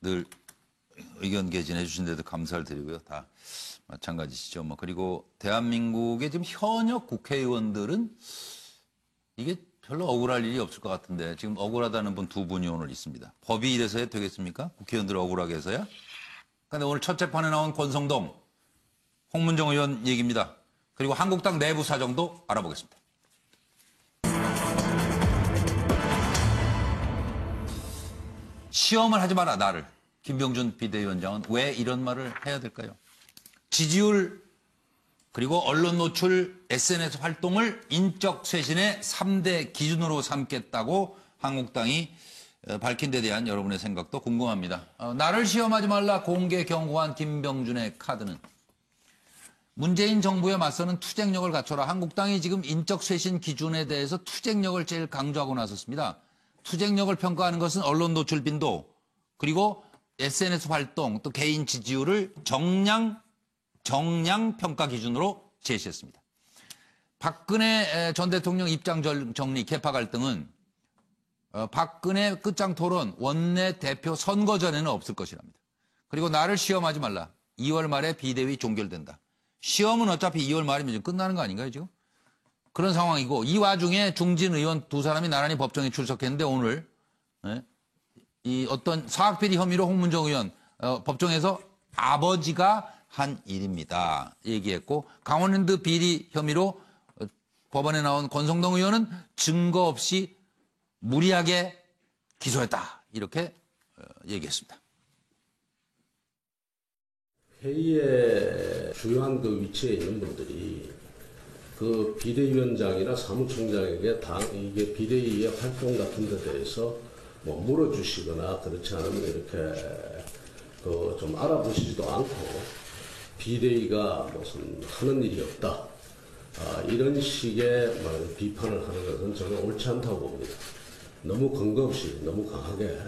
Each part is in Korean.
늘 의견 개진해 주신 데도 감사를 드리고요. 다 마찬가지시죠. 뭐 그리고 대한민국의 지금 현역 국회의원들은 이게 별로 억울할 일이 없을 것 같은데 지금 억울하다는 분 두 분이 오늘 있습니다. 법이 이래서야 되겠습니까? 국회의원들 억울하게 해서야? 근데 오늘 첫 재판에 나온 권성동, 홍문정 의원 얘기입니다. 그리고 한국당 내부 사정도 알아보겠습니다. 시험을 하지 마라, 나를. 김병준 비대위원장은 왜 이런 말을 해야 될까요? 지지율 그리고 언론 노출, SNS 활동을 인적 쇄신의 3대 기준으로 삼겠다고 한국당이 밝힌 데 대한 여러분의 생각도 궁금합니다. 나를 시험하지 말라 공개 경고한 김병준의 카드는 문재인 정부에 맞서는 투쟁력을 갖춰라. 한국당이 지금 인적 쇄신 기준에 대해서 투쟁력을 제일 강조하고 나섰습니다. 투쟁력을 평가하는 것은 언론 노출 빈도 그리고 SNS 활동 또 개인 지지율을 정량 평가 기준으로 제시했습니다. 박근혜 전 대통령 입장 정리 개파 갈등은 박근혜 끝장 토론 원내 대표 선거 전에는 없을 것이랍니다. 그리고 나를 시험하지 말라. 2월 말에 비대위 종결된다. 시험은 어차피 2월 말이면 지금 끝나는 거 아닌가요 지금? 그런 상황이고 이 와중에 중진 의원 두 사람이 나란히 법정에 출석했는데 오늘 이 어떤 사학비리 혐의로 홍문정 의원 법정에서 아버지가 한 일입니다. 얘기했고 강원랜드 비리 혐의로 법원에 나온 권성동 의원은 증거 없이 무리하게 기소했다. 이렇게 얘기했습니다. 회의의 주요한 그 위치에 있는 분들이 그 비대위원장이나 사무총장에게 이게 비대위의 활동 같은 데 대해서 뭐 물어주시거나 그렇지 않으면 이렇게 그 좀 알아보시지도 않고 비대위가 무슨 하는 일이 없다. 이런 식의 비판을 하는 것은 저는 옳지 않다고 봅니다. 너무 근거 없이 너무 강하게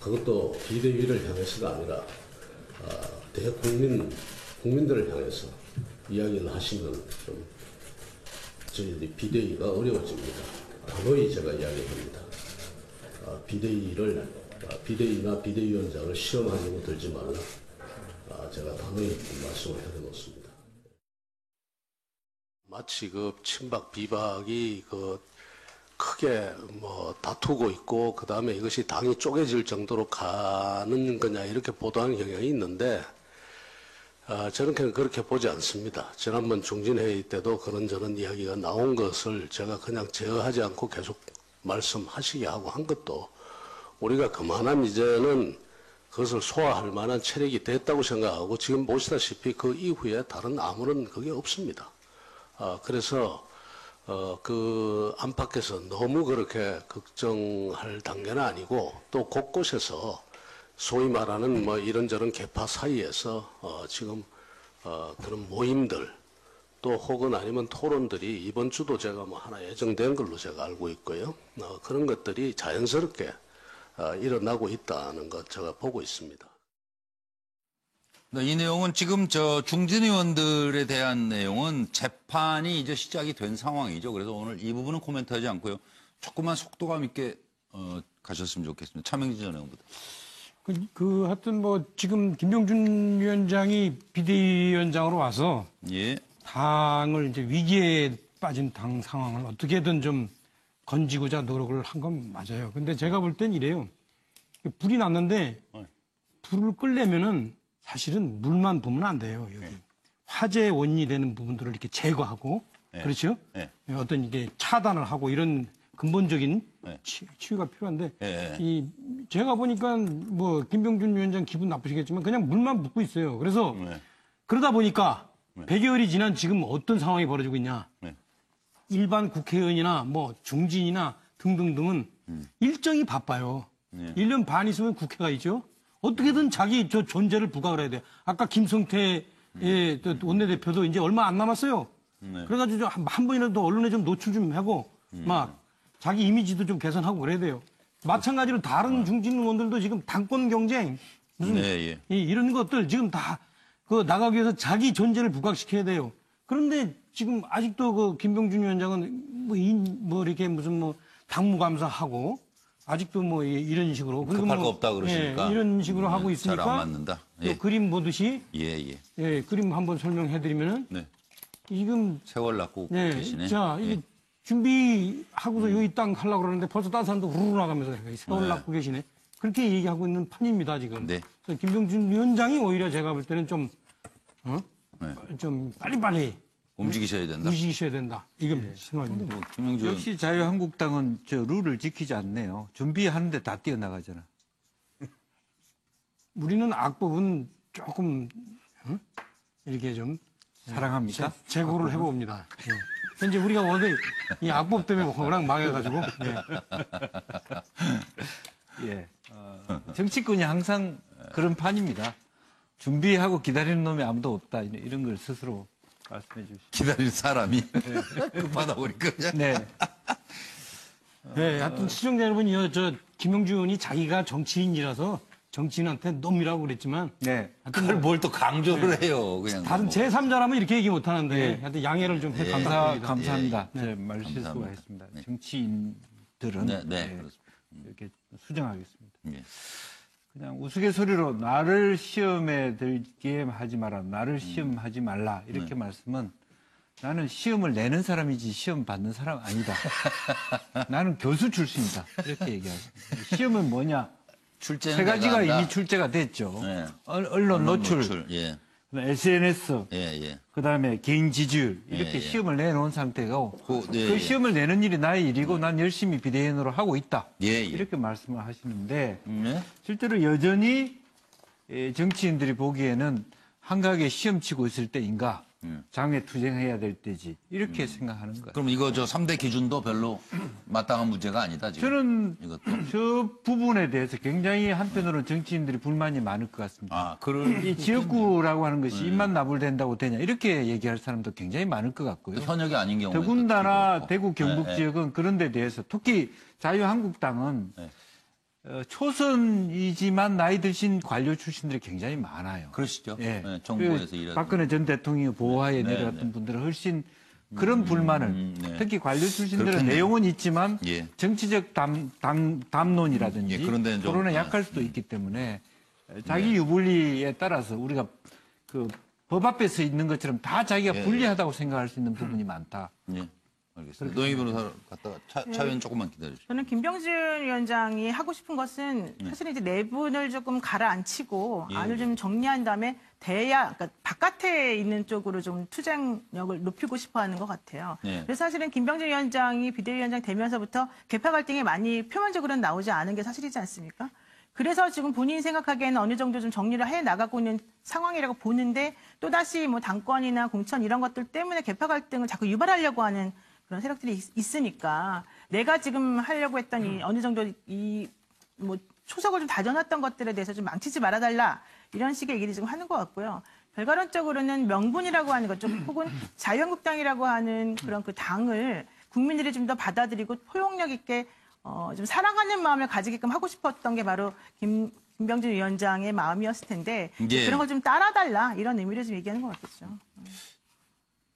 그것도 비대위를 향해서가 아니라 국민들을 향해서 이야기를 하시면 좀 저희들이 비대위가 어려워집니다. 단호히 제가 이야기합니다. 비대위나 비대위원장을 시험하려고 들지 말라. 제가 단호히 말씀을 해드렸습니다. 마치 그 친박 비박이 그 크게 뭐 다투고 있고 그 다음에 이것이 당이 쪼개질 정도로 가는 거냐 이렇게 보도하는 경향이 있는데 저는 그렇게 보지 않습니다. 지난번 중진회의 때도 그런저런 이야기가 나온 것을 제가 그냥 제어하지 않고 계속 말씀하시게 하고 한 것도 우리가 그만한 이제는 그것을 소화할 만한 체력이 됐다고 생각하고 지금 보시다시피 그 이후에 다른 아무런 그게 없습니다. 그래서 그 안팎에서 너무 그렇게 걱정할 단계는 아니고 또 곳곳에서 소위 말하는 뭐 이런저런 계파 사이에서 지금 그런 모임들 또 혹은 아니면 토론들이 이번 주도 제가 뭐 하나 예정된 걸로 제가 알고 있고요. 그런 것들이 자연스럽게 일어나고 있다는 것 제가 보고 있습니다. 네, 이 내용은 지금 중진 의원들에 대한 내용은 재판이 이제 시작이 된 상황이죠. 그래서 오늘 이 부분은 코멘트하지 않고요. 조금만 속도감 있게 가셨으면 좋겠습니다. 차명진 전 의원부터. 하여튼 뭐 지금 김병준 위원장이 비대위원장으로 와서 예. 당을 이제 위기에 빠진 당 상황을 어떻게든 좀 건지고자 노력을 한 건 맞아요. 근데 제가 볼 땐 이래요. 불이 났는데 불을 끌려면은 사실은 물만 보면 안 돼요. 여기 화재 원인이 되는 부분들을 이렇게 제거하고 그렇죠? 어떤 이게 차단을 하고 이런 근본적인 치유가 필요한데 제가 보니까 뭐 김병준 위원장 기분 나쁘시겠지만 그냥 물만 붓고 있어요. 그래서 그러다 보니까 100여일이 지난 지금 어떤 상황이 벌어지고 있냐? 일반 국회의원이나 뭐 중진이나 등등등은 일정이 바빠요. 1년 반 있으면 국회가 있죠. 어떻게든 자기 존재를 부각을 해야 돼요. 아까 김성태 원내대표도 이제 얼마 안 남았어요. 그래가지고 한 번이라도 언론에 좀 노출 좀 하고 막 자기 이미지도 좀 개선하고 그래야 돼요. 마찬가지로 다른 중진 의원들도 지금 당권 경쟁 무슨 이런 것들 지금 다 나가기 위해서 자기 존재를 부각시켜야 돼요. 그런데 지금 아직도 그 김병준 위원장은 뭐 이렇게 무슨 뭐 당무감사하고 아직도 뭐 이런 식으로 급할 거 없다 그러시니까. 이런 식으로 하고 잘 있으니까 안 맞는다. 또 예. 그림 보듯이 예. 그림 한번 설명해드리면은 네. 지금 세월 낳고 계시네. 자 이게 준비하고서 여기 땅 하려고 그러는데 벌써 다른 사람도 후루룩 나가면서 세월 네. 낳고 계시네. 그렇게 얘기하고 있는 판입니다 지금. 네. 그래서 김병준 위원장이 오히려 제가 볼 때는 좀 네. 좀 빨리빨리 움직이셔야 된다. 움직이셔야 된다. 이건 생각입니다. 뭐 김영준 역시 자유한국당은 저 룰을 지키지 않네요. 준비하는데 다 뛰어나가잖아. 우리는 악법은 조금 이렇게 좀 사랑합니까? 제고를 해봅니다. 현재 우리가 원래 이 악법 때문에 워낙 망해가지고 예. 정치권이 항상 그런 판입니다. 준비하고 기다리는 놈이 아무도 없다. 이런 걸 스스로 말씀해 주시죠. 기다릴 사람이 급하다 보니까 그냥 네. 네, 하여튼 시청자 여러분, 저 김용준이 자기가 정치인이라서 정치인한테 놈이라고 그랬지만 네. 그걸 뭘 또 강조를 해요. 그냥 다른 뭐. 제3자라면 이렇게 얘기 못하는데 하여튼 양해를 좀 해 감사드립니다. 감사합니다. 예, 제 말실수가 감사합니다. 했습니다. 정치인들은 네, 예, 그렇습니다. 이렇게 수정하겠습니다. 예. 그냥 우스갯소리로 나를 시험에 들게 하지 마라. 나를 시험하지 말라. 이렇게 말씀은 나는 시험을 내는 사람이지 시험 받는 사람 아니다. 나는 교수 출신이다. 이렇게 얘기하습니다. 시험은 뭐냐? 출제는 세 가지가 내가 한다. 이미 출제가 됐죠. 네. 언론 노출, 예. 그다음에 SNS, 예. 그다음에 개인 지지율 이렇게 예. 시험을 내놓은 상태고 네, 그 예. 시험을 내는 일이 나의 일이고 난 열심히 비대위원으로 하고 있다. 예. 이렇게 말씀을 하시는데 네. 실제로 여전히 정치인들이 보기에는 한가하게 시험 치고 있을 때인가 장외 투쟁해야 될 때지 이렇게 생각하는 거예요. 그럼 이거 저 3대 기준도 별로 마땅한 문제가 아니다 지금. 저는 이것도. 저 부분에 대해서 굉장히 한편으로는 정치인들이 불만이 많을 것 같습니다. 아, 그럴 이 지역구라고 하는 것이 입만 나불된다고 되냐 이렇게 얘기할 사람도 굉장히 많을 것 같고요. 현역이 아닌 경우에 더군다나 또 대구 경북 네, 지역은 그런 데 대해서 특히 자유한국당은 네. 초선이지만 나이 드신 관료 출신들이 굉장히 많아요. 그러시죠. 예. 네, 정부에서 그 일하는. 박근혜 전 대통령의 보호하에 네, 내려갔던 네. 분들은 훨씬 그런 불만을 네. 특히 관료 출신들은 그렇겠네요. 내용은 있지만 예. 정치적 담론이라든지 예, 그런 데는 좀, 토론에 네. 약할 수도 있기 때문에 자기 유불리에 따라서 우리가 그 법 앞에 서 있는 것처럼 다 자기가 예, 불리하다고 생각할 수 있는 부분이 많다. 예. 알겠습니다. 노영희 변호사 갔다가 차위원 조금만 기다려주세요. 저는 김병준 위원장이 하고 싶은 것은 사실 이제 내분을 조금 가라앉히고 예. 안을 좀 정리한 다음에 그러니까 바깥에 있는 쪽으로 좀 투쟁력을 높이고 싶어 하는 것 같아요. 예. 그래서 사실은 김병준 위원장이 비대위원장 되면서부터 개파 갈등이 많이 표면적으로는 나오지 않은 게 사실이지 않습니까? 그래서 지금 본인이 생각하기에는 어느 정도 좀 정리를 해 나가고 있는 상황이라고 보는데 또다시 뭐 당권이나 공천 이런 것들 때문에 개파 갈등을 자꾸 유발하려고 하는 그런 세력들이 있으니까 내가 지금 하려고 했던 이 어느 정도 이 뭐 초석을 좀 다져놨던 것들에 대해서 좀 망치지 말아달라 이런 식의 얘기를 지금 하는 것 같고요. 결과론적으로는 명분이라고 하는 것 좀 혹은 자유한국당이라고 하는 그런 그 당을 국민들이 좀 더 받아들이고 포용력 있게 좀 사랑하는 마음을 가지게끔 하고 싶었던 게 바로 김병준 위원장의 마음이었을 텐데 예. 그런 걸 좀 따라달라 이런 의미로 좀 얘기하는 것 같겠죠.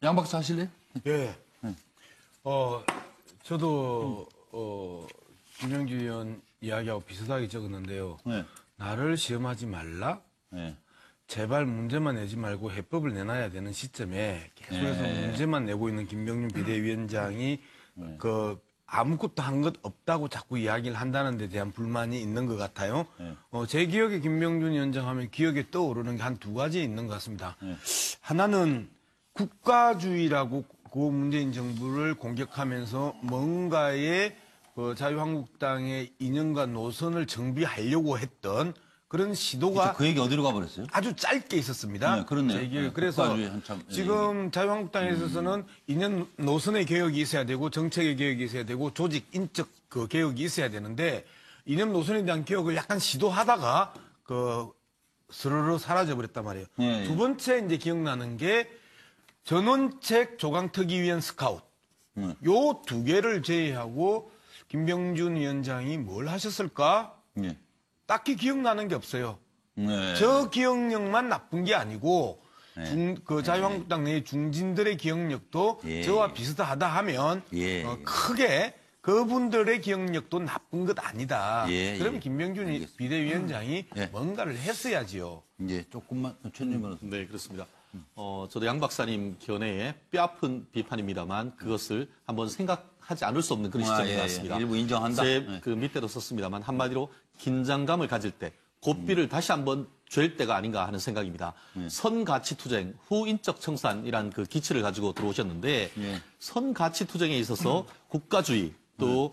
양 박사 하실래요? 예. 저도 김영주 의원 이야기하고 비슷하게 적었는데요. 네. 나를 시험하지 말라. 네. 제발 문제만 내지 말고 해법을 내놔야 되는 시점에 계속해서 문제만 내고 있는 김병준 비대위원장이 그 아무것도 한 것 없다고 자꾸 이야기를 한다는 데 대한 불만이 있는 것 같아요. 제 기억에 김병준 위원장 하면 기억에 떠오르는 게 한 두 가지 있는 것 같습니다. 하나는 국가주의라고 고 문재인 정부를 공격하면서 뭔가의 자유한국당의 이념과 노선을 정비하려고 했던 그런 시도가 그 얘기 어디로 가버렸어요? 아주 짧게 있었습니다. 네, 그렇네요. 제 기억에. 네, 그래서 국가주의 한참, 지금 자유한국당에 있어서는 이념 노선의 개혁이 있어야 되고 정책의 개혁이 있어야 되고 조직 인적 그 개혁이 있어야 되는데 이념 노선에 대한 개혁을 약간 시도하다가 스르르 사라져 버렸단 말이에요. 네, 두 번째 이제 기억나는 게 전원책 조강특위위원 스카웃. 요 두 개를 제외하고 김병준 위원장이 뭘 하셨을까? 네. 딱히 기억나는 게 없어요. 네. 저 기억력만 나쁜 게 아니고 그 자유한국당 내 중진들의 기억력도 예. 저와 비슷하다 하면 예. 크게 그분들의 기억력도 나쁜 것 아니다. 예, 그러면 예. 김병준 알겠습니다. 비대위원장이 예. 뭔가를 했어야지요. 이제 조금만 최현진 변호사. 네, 그렇습니다. 저도 양 박사님 견해에 뼈아픈 비판입니다만 그것을 한번 생각하지 않을 수 없는 그런 시점인 것 같습니다. 일부 인정한다. 제 네. 그 밑에도 썼습니다만 한마디로 긴장감을 가질 때 고삐를 다시 한번 잴 때가 아닌가 하는 생각입니다. 선가치투쟁, 후인적 청산이라는 그 기치를 가지고 들어오셨는데 네. 선가치투쟁에 있어서 국가주의 또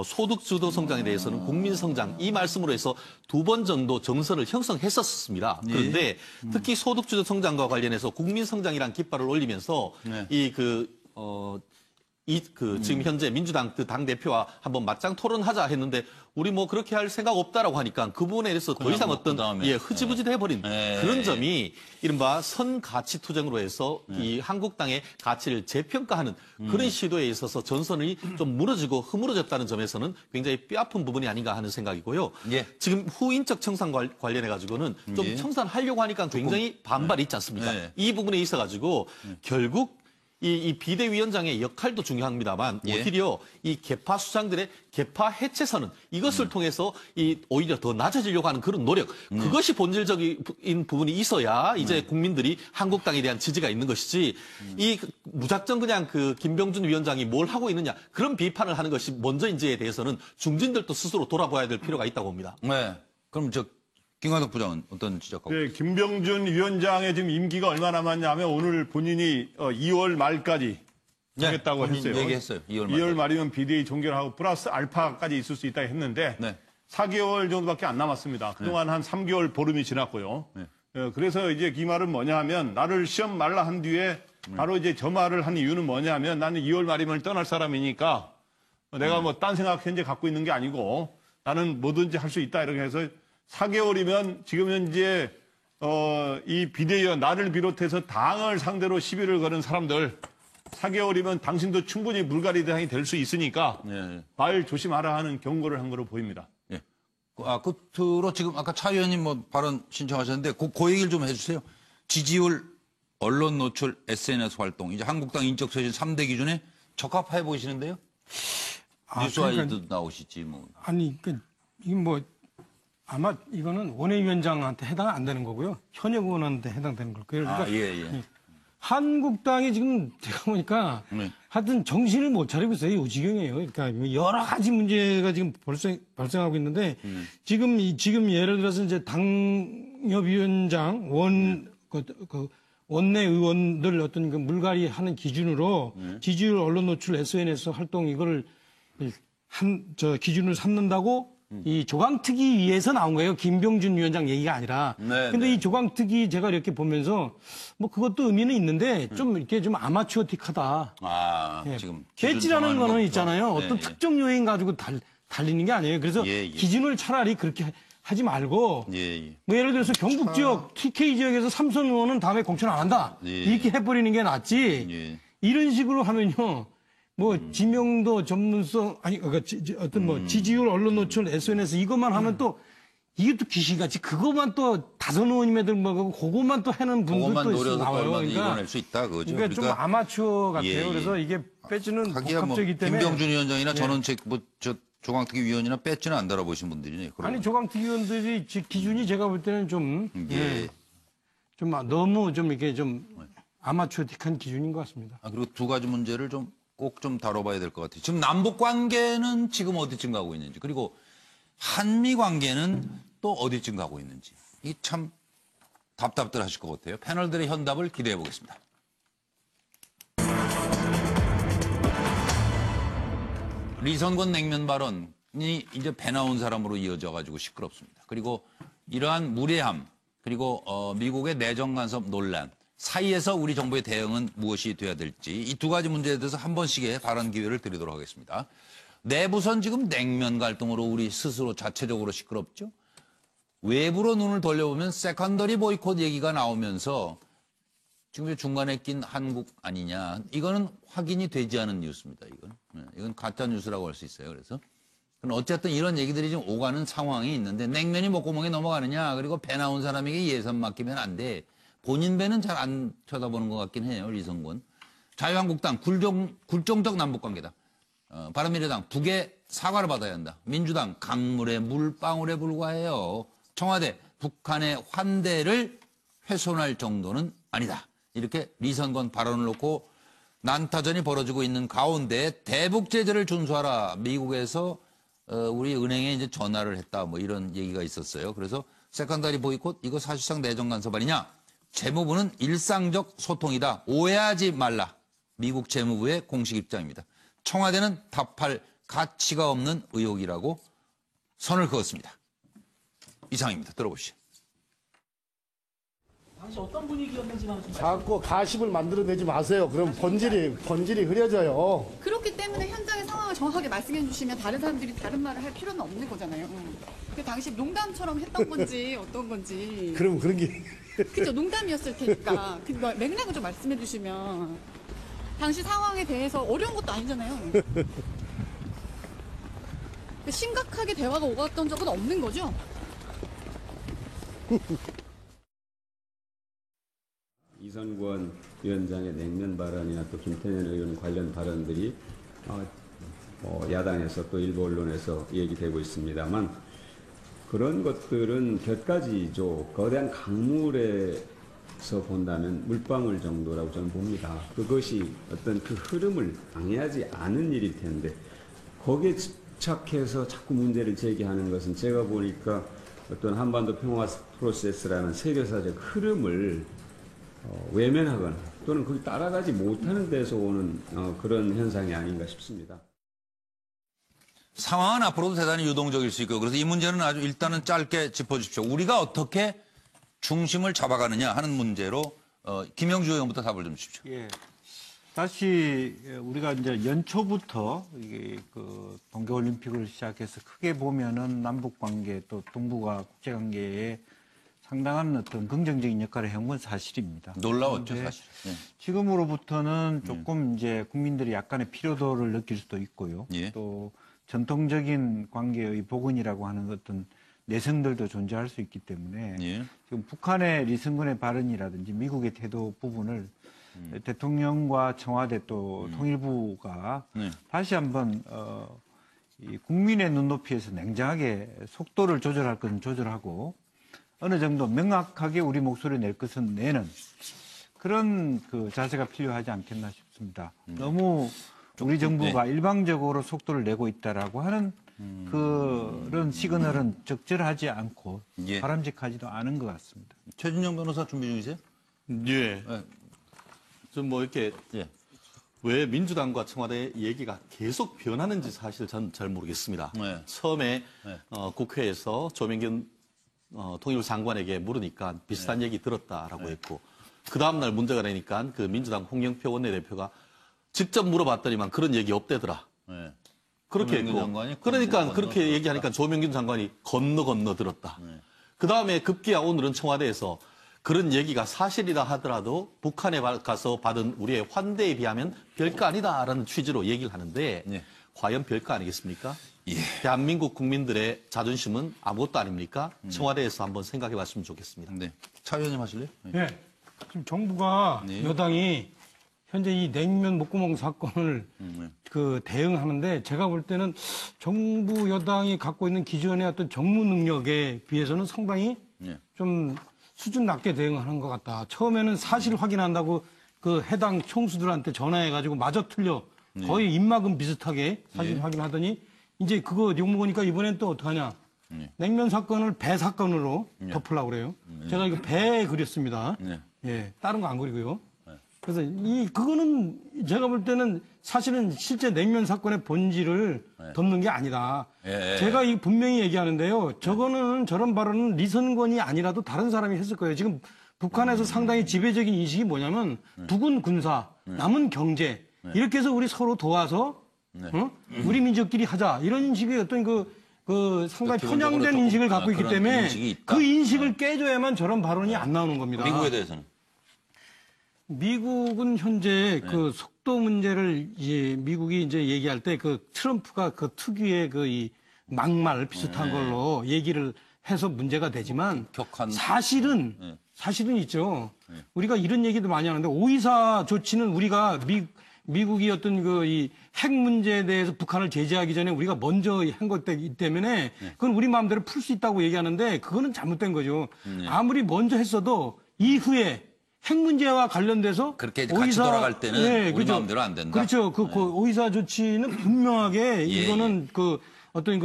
소득주도 성장에 대해서는 국민성장 이 말씀으로 해서 2번 정도 정서를 형성했었습니다. 그런데 특히 소득주도 성장과 관련해서 국민성장이라는 깃발을 올리면서 네. 지금 현재 민주당 그 당대표와 한번 맞짱 토론하자 했는데 우리 뭐 그렇게 할 생각 없다라고 하니까 그 부분에 대해서 더 이상 어떤 그다음에. 흐지부지 해버린 네. 그런 점이 이른바 선가치 투쟁으로 해서 이 한국당의 가치를 재평가하는 그런 시도에 있어서 전선이 좀 무너지고 흐물어졌다는 점에서는 굉장히 뼈아픈 부분이 아닌가 하는 생각이고요. 예. 지금 후인적 청산 관련해 가지고는 좀 예. 청산하려고 하니까 굉장히 반발이 있지 않습니까? 네. 이 부분에 있어 가지고 결국 이 비대위원장의 역할도 중요합니다만 예. 오히려 이 개파 수장들의 개파 해체선은 이것을 통해서 오히려 더 낮아지려고 하는 그런 노력 그것이 본질적인 부분이 있어야 이제 국민들이 한국당에 대한 지지가 있는 것이지 이 무작정 그냥 그 김병준 위원장이 뭘 하고 있느냐 그런 비판을 하는 것이 먼저인지에 대해서는 중진들도 스스로 돌아봐야 될 필요가 있다고 봅니다. 네. 그럼 김관석 부장은 어떤 지적하고? 네, 김병준 위원장의 지금 임기가 얼마 남았냐면 오늘 본인이 2월 말까지 하겠다고 본인 했어요. 얘기했어요. 2월 2월 말이면 비대위 종결하고 플러스 알파까지 있을 수 있다 했는데 네. 4개월 정도밖에 안 남았습니다. 그동안 한 3개월 보름이 지났고요. 그래서 이제 이 말은 뭐냐 하면 나를 시험 말라 한 뒤에 바로 이제 저 말을 한 이유는 뭐냐 하면 나는 2월 말이면 떠날 사람이니까 내가 뭐 딴 생각 현재 갖고 있는 게 아니고 나는 뭐든지 할 수 있다 이렇게 해서 4개월이면 지금 현재 이 비대위원 나를 비롯해서 당을 상대로 시비를 거는 사람들 4개월이면 당신도 충분히 물갈이 대상이 될 수 있으니까 네. 말 조심하라 하는 경고를 한 거로 보입니다. 예. 끝으로 지금 아까 차 의원님 뭐 발언 신청하셨는데 그 얘기를 좀 해주세요. 지지율, 언론 노출, SNS 활동, 이제 한국당 인적 쇄신 3대 기준에 적합해 보이시는데요? 뉴스와이드 나오시지 뭐. 아니, 이게 뭐 아마 이거는 원외위원장한테 해당 안 되는 거고요. 현역 의원한테 해당되는 걸 거예요. 그러니까 예. 한국당이 지금 제가 보니까 네. 하여튼 정신을 못 차리고 있어요. 이 지경이에요. 그러니까 여러 가지 문제가 지금 발생하고 있는데 지금 예를 들어서 이제 당협위원장 원내 의원들 어떤 그 물갈이 하는 기준으로 지지율 언론 노출 SNS 활동 이거를 기준을 삼는다고 이 조강특위위에서 나온 거예요. 김병준 위원장 얘기가 아니라. 네, 근데 네. 이 조강특위 제가 이렇게 보면서 뭐 그것도 의미는 있는데 좀 이렇게 좀 아마추어틱하다. 예. 지금 배지라는 기준 거는 정하는 있잖아요. 것부터. 어떤 예, 특정 요인 가지고 달리는 게 아니에요. 그래서 예. 기준을 차라리 그렇게 하지 말고 예. 뭐 예를 들어서 경북 지역, TK 지역에서 삼선 의원은 다음에 공천 안 한다. 예. 이렇게 해버리는 게 낫지. 예. 이런 식으로 하면요. 뭐 지명도 전문성 아니 그러니까 어떤 뭐 지지율 언론 노출 SNS 이것만 하면 또 이게 또 귀신같이 그것만 또 다선 의원님들 뭐 그것만 또 하는 분들도 그것만 노려서 나와요. 얼마나 이겨낼 수 있다 그거죠. 그러니까 좀 아마추어 같아요. 예. 그래서 이게 배지는 하기야 뭐 복합적이기 때문에 김병준 위원장이나 저는 조강특위 위원이나 배지는 안 달아보신 분들이네. 아니 조강특위 의원들이 기준이 제가 볼 때는 좀 좀 너무 좀 이게 좀 아마추어틱한 기준인 것 같습니다. 그리고 두 가지 문제를 꼭 좀 다뤄봐야 될 것 같아요. 지금 남북 관계는 지금 어디쯤 가고 있는지, 그리고 한미 관계는 또 어디쯤 가고 있는지, 이 참 답답들 하실 것 같아요. 패널들의 현답을 기대해 보겠습니다. 리선권 냉면 발언이 이제 배 나온 사람으로 이어져 가지고 시끄럽습니다. 그리고 이러한 무례함, 그리고 미국의 내정 간섭 논란 사이에서 우리 정부의 대응은 무엇이 돼야 될지, 이 두 가지 문제에 대해서 한 번씩의 발언 기회를 드리도록 하겠습니다. 내부선 지금 냉면 갈등으로 우리 스스로 자체적으로 시끄럽죠. 외부로 눈을 돌려보면 세컨더리 보이콧 얘기가 나오면서 지금 중간에 낀 한국 아니냐, 이거는 확인이 되지 않은 뉴스입니다. 이건 가짜 뉴스라고 할 수 있어요. 그래서 어쨌든 이런 얘기들이 지금 오가는 상황이 있는데, 냉면이 목구멍에 넘어가느냐, 그리고 배 나온 사람에게 예산 맡기면 안 돼. 본인 배는 잘 안 쳐다보는 것 같긴 해요, 리성권. 자유한국당 굴종적 남북관계다. 바른미래당 북의 사과를 받아야 한다. 민주당 강물의 물방울에 불과해요. 청와대 북한의 환대를 훼손할 정도는 아니다. 이렇게 리선권 발언을 놓고 난타전이 벌어지고 있는 가운데 대북 제재를 준수하라. 미국에서 우리 은행에 이제 전화를 했다. 뭐 이런 얘기가 있었어요. 그래서 세컨다리 보이콧 이거 사실상 내정 간섭 아니냐? 재무부는 일상적 소통이다. 오해하지 말라. 미국 재무부의 공식 입장입니다. 청와대는 답할 가치가 없는 의혹이라고 선을 그었습니다. 이상입니다. 들어보시죠. 당시 어떤 분위기였는지만 좀 자꾸 가십을 만들어내지 마세요. 그럼 본질이 흐려져요. 그렇기 때문에 현장의 상황을 정확하게 말씀해 주시면 다른 사람들이 다른 말을 할 필요는 없는 거잖아요. 그 당시 농담처럼 했던 건지 어떤 건지. 그럼 그런 게 그죠, 농담이었을 테니까. 그 맥락을 좀 말씀해 주시면. 당시 상황에 대해서 어려운 것도 아니잖아요. 심각하게 대화가 오갔던 적은 없는 거죠? 이선권 위원장의 냉면 발언이나 또 김태년 의원 관련 발언들이 야당에서 또 일부 언론에서 얘기되고 있습니다만 그런 것들은 곁가지죠. 거대한 강물에서 본다면 물방울 정도라고 저는 봅니다. 그것이 어떤 그 흐름을 방해하지 않은 일일 텐데 거기에 집착해서 자꾸 문제를 제기하는 것은 제가 보니까 어떤 한반도 평화 프로세스라는 세계사적 흐름을 외면하거나 또는 거기 따라가지 못하는 데서 오는 그런 현상이 아닌가 싶습니다. 상황은 앞으로도 대단히 유동적일 수 있고요. 그래서 이 문제는 아주 일단은 짧게 짚어주십시오. 우리가 어떻게 중심을 잡아가느냐 하는 문제로 김영주 의원부터 답을 좀 주십시오. 예. 다시 우리가 이제 연초부터 이게 그 동계올림픽을 시작해서 크게 보면은 남북 관계 또 동북아 국제 관계에 상당한 어떤 긍정적인 역할을 해온 건 사실입니다. 놀라웠죠, 사실. 예. 지금으로부터는 조금 이제 국민들이 약간의 필요도를 느낄 수도 있고요. 예. 또 전통적인 관계의 복원이라고 하는 어떤 내성들도 존재할 수 있기 때문에 예. 지금 북한의 리선권의 발언이라든지 미국의 태도 부분을 대통령과 청와대 또 통일부가 네. 다시 한번 이 국민의 눈높이에서 냉정하게 속도를 조절할 것은 조절하고 어느 정도 명확하게 우리 목소리를 낼 것은 내는 그런 그 자세가 필요하지 않겠나 싶습니다. 너무 우리 정부가 일방적으로 속도를 내고 있다라고 하는 그런 시그널은 적절하지 않고 예. 바람직하지도 않은 것 같습니다. 최준영 변호사 준비 중이세요? 예. 네. 좀 뭐 이렇게 예. 왜 민주당과 청와대 얘기가 계속 변하는지 사실 전 잘 모르겠습니다. 네. 처음에 네. 국회에서 조명균 통일부 장관에게 물으니까 비슷한 얘기 들었다라고 했고 그 다음날 문제가 되니까 그 민주당 홍영표 원내대표가 직접 물어봤더니만 그런 얘기 없대더라. 네. 그렇게 조명균 했고 장관이 그러니까 건너 그렇게 들었다. 얘기하니까 조명균 장관이 건너 들었다. 그 다음에 급기야 오늘은 청와대에서 그런 얘기가 사실이라 하더라도 북한에 가서 받은 우리의 환대에 비하면 별거 아니다라는 취지로 얘기를 하는데 네. 과연 별거 아니겠습니까? 예. 대한민국 국민들의 자존심은 아무것도 아닙니까? 청와대에서 한번 생각해 봤으면 좋겠습니다. 네. 차 의원님 하실래요? 네. 네. 지금 정부가 네. 여당이 현재 이 냉면 목구멍 사건을 그 대응하는데 제가 볼 때는 정부 여당이 갖고 있는 기존의 어떤 정무 능력에 비해서는 상당히 네. 좀 수준 낮게 대응하는 것 같다. 처음에는 사실 확인한다고 그 해당 총수들한테 전화해가지고 마저 틀려 거의 입막음 비슷하게 사실 확인하더니 이제 그거 욕먹으니까 이번엔 또 어떡하냐. 냉면 사건을 배 사건으로 덮으려고 그래요. 제가 이거 배에 그렸습니다. 예, 다른 거 안 그리고요. 그래서 그거는 제가 볼 때는 사실은 실제 냉면 사건의 본질을 덮는 게 아니다. 제가 분명히 얘기하는데요. 저거는 저런 발언은 리선권이 아니라도 다른 사람이 했을 거예요. 지금 북한에서 상당히 지배적인 인식이 뭐냐면 북은 군사, 남은 경제 이렇게 해서 우리 서로 도와서 우리 민족끼리 하자 이런 식의 어떤 그 상당히 편향된 인식을 갖고 있기 때문에 그 인식을 깨줘야만 저런 발언이 안 나오는 겁니다. 미국에 대해서는? 미국은 현재 그 속도 문제를 이제 미국이 이제 얘기할 때 그 트럼프가 그 특유의 그 이 막말 비슷한 걸로 얘기를 해서 문제가 되지만 사실은 있죠. 우리가 이런 얘기도 많이 하는데 5.24 조치는 우리가 미국이 어떤 이 핵 문제에 대해서 북한을 제재하기 전에 우리가 먼저 한 것이기 때문에 그건 우리 마음대로 풀 수 있다고 얘기하는데 그거는 잘못된 거죠. 아무리 먼저 했어도 이후에 핵 문제와 관련돼서 그렇게 같이 돌아갈 때는 우리 마음대로 안 된다. 그렇죠. 그 오이사 조치는 분명하게 이거는 어떤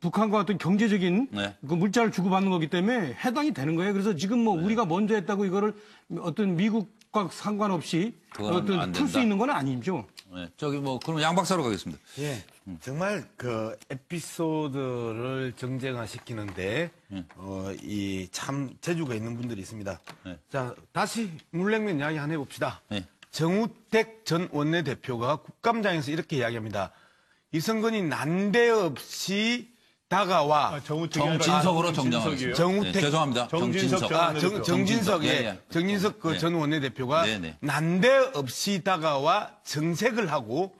북한과 어떤 경제적인 그 물자를 주고받는 거기 때문에 해당이 되는 거예요. 그래서 지금 뭐 우리가 먼저 했다고 이거를 어떤 미국과 상관없이 어떤 풀 수 있는 건 아니죠. 네. 저기 뭐 그럼 양 박사로 가겠습니다. 예. 정말 그 에피소드를 정쟁화시키는데 이 참 재주가 있는 분들이 있습니다. 자, 다시 물냉면 이야기 한번 해봅시다. 정우택 전 원내대표가 국감장에서 이렇게 이야기합니다. 이승건이 난데없이 다가와 정진석으로 정정하겠습니다. 정우택 죄송합니다. 정진석 정진석 그 전 원내대표가 난데없이 다가와 정색을 하고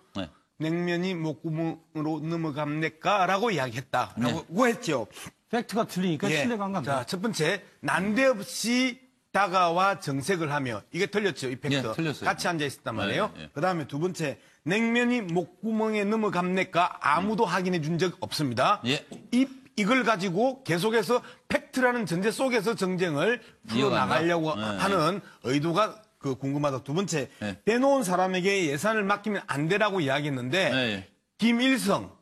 냉면이 목구멍으로 넘어갑니까라고 이야기했다라고 했죠. 팩트가 틀리니까 신뢰가 안 갑니다. 자, 첫 번째 난데없이 다가와 정색을 하며 이게 틀렸죠. 이 팩트. 틀렸어요. 같이 앉아 있었단 말이에요. 그다음에 두 번째 냉면이 목구멍에 넘어갑니까? 아무도 확인해 준 적 없습니다. 이걸 가지고 계속해서 팩트라는 전제 속에서 정쟁을 풀어나가려고 하는 의도가 궁금하다. 두 번째, 빼놓은 사람에게 예산을 맡기면 안 되라고 이야기했는데 김일성,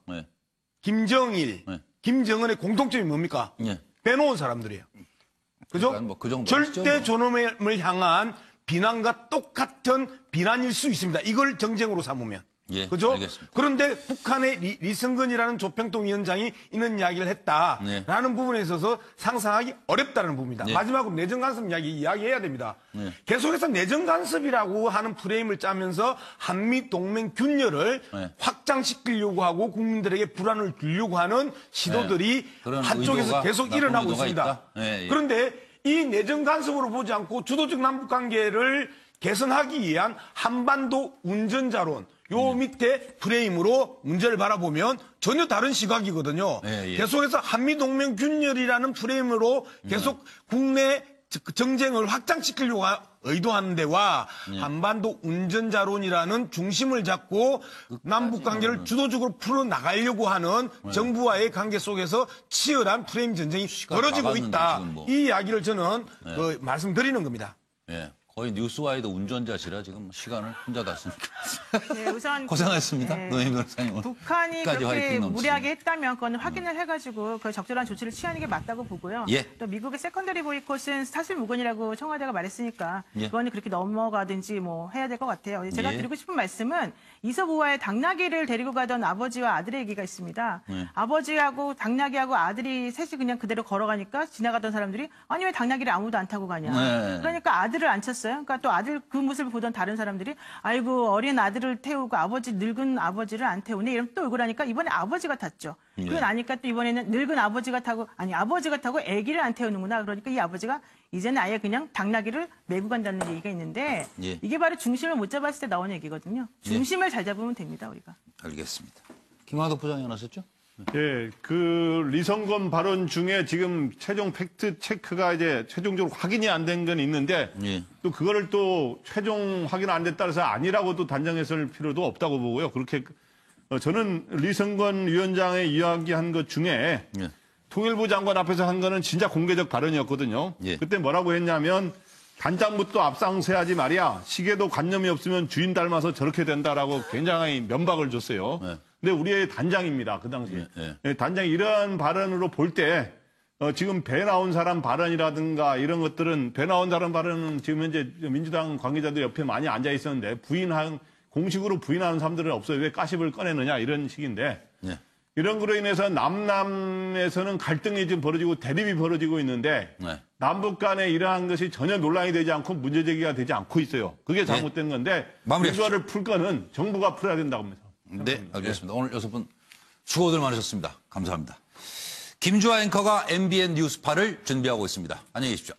김정일, 김정은의 공통점이 뭡니까? 빼놓은 사람들이에요. 그죠? 뭐 그 정도 절대 존엄을 향한 비난과 똑같은 비난일 수 있습니다. 이걸 정쟁으로 삼으면. 그죠? 알겠습니다. 그런데 북한의 리성근이라는 조평통 위원장이 이런 이야기를 했다라는 부분에 있어서 상상하기 어렵다는 부분입니다. 마지막으로 내정 간섭 이야기해야 됩니다. 계속해서 내정 간섭이라고 하는 프레임을 짜면서 한미 동맹 균열을 확장시키려고 하고 국민들에게 불안을 주려고 하는 시도들이 한쪽에서 계속 일어나고 있습니다. 그런데 이 내정 간섭으로 보지 않고 주도적 남북 관계를 개선하기 위한 한반도 운전자론 요 밑에 프레임으로 문제를 바라보면 전혀 다른 시각이거든요. 계속해서 한미동맹 균열이라는 프레임으로 계속 국내 정쟁을 확장시키려고 의도하는 데와 한반도 운전자론이라는 중심을 잡고 남북 관계를 주도적으로 풀어나가려고 하는 정부와의 관계 속에서 치열한 프레임 전쟁이 벌어지고 있다. 이 이야기를 저는 말씀드리는 겁니다. 거의 뉴스와이드 운전자시라 지금 시간을 혼자 다 쓰니까. 우선 고생하셨습니다. 노혜민 변호사님. 북한이 그렇게 무리하게 했다면 그건 확인을 해가지고 그 적절한 조치를 취하는 게 맞다고 보고요. 또 미국의 세컨더리 보이콧은 사실무근이라고 청와대가 말했으니까 그거는 그렇게 넘어가든지 뭐 해야 될 것 같아요. 제가 드리고 싶은 말씀은 이서부와의 당나귀를 데리고 가던 아버지와 아들의 얘기가 있습니다. 아버지하고 당나귀하고 아들이 셋이 그냥 그대로 걸어가니까 지나가던 사람들이 아니 왜 당나귀를 아무도 안 타고 가냐. 그러니까 아들을 안 쳤어요. 그러니까 또 아들 그 모습을 보던 다른 사람들이 아이고 어린 아들을 태우고 늙은 아버지를 안 태우네 이러면 또 억울하니까 이번에 아버지가 탔죠. 그러고 나니까 또 이번에는 늙은 아버지가 타고 아버지가 타고 아기를 안 태우는구나. 그러니까 이 아버지가 이제는 아예 그냥 당나귀를 메고 간다는 얘기가 있는데 이게 바로 중심을 못 잡았을 때 나오는 얘기거든요. 중심을 잘 잡으면 됩니다. 우리가. 알겠습니다. 김광덕 부장이 하셨죠? 그 리성건 발언 중에 지금 최종 팩트 체크가 이제 최종적으로 확인이 안 된 건 있는데 또 그거를 또 최종 확인 안 됐다 해서 아니라고 또 단정했을 필요도 없다고 보고요. 그렇게 저는 리성건 위원장의 이야기한 것 중에 통일부 장관 앞에서 한 거는 진짜 공개적 발언이었거든요. 그때 뭐라고 했냐면 단장부터 앞장서야지 말이야. 시계도 관념이 없으면 주인 닮아서 저렇게 된다라고 굉장히 면박을 줬어요. 근데 우리의 단장입니다. 그 당시에. 단장이 이런 발언으로 볼 때 지금 배 나온 사람 발언이라든가 이런 것들은 배 나온 사람 발언은 지금 현재 민주당 관계자들 옆에 많이 앉아 있었는데 공식으로 부인하는 사람들은 없어요. 왜 가십을 꺼내느냐 이런 식인데 이런 거로 인해서 남남에서는 갈등이 지금 벌어지고 대립이 벌어지고 있는데 남북 간에 이러한 것이 전혀 논란이 되지 않고 문제 제기가 되지 않고 있어요. 그게 잘못된 건데 이거를 풀 거는 정부가 풀어야 된다고 합니다. 네, 알겠습니다. 오늘 6분 수고들 많으셨습니다. 감사합니다. 김주아 앵커가 MBN 뉴스파를 준비하고 있습니다. 안녕히 계십시오.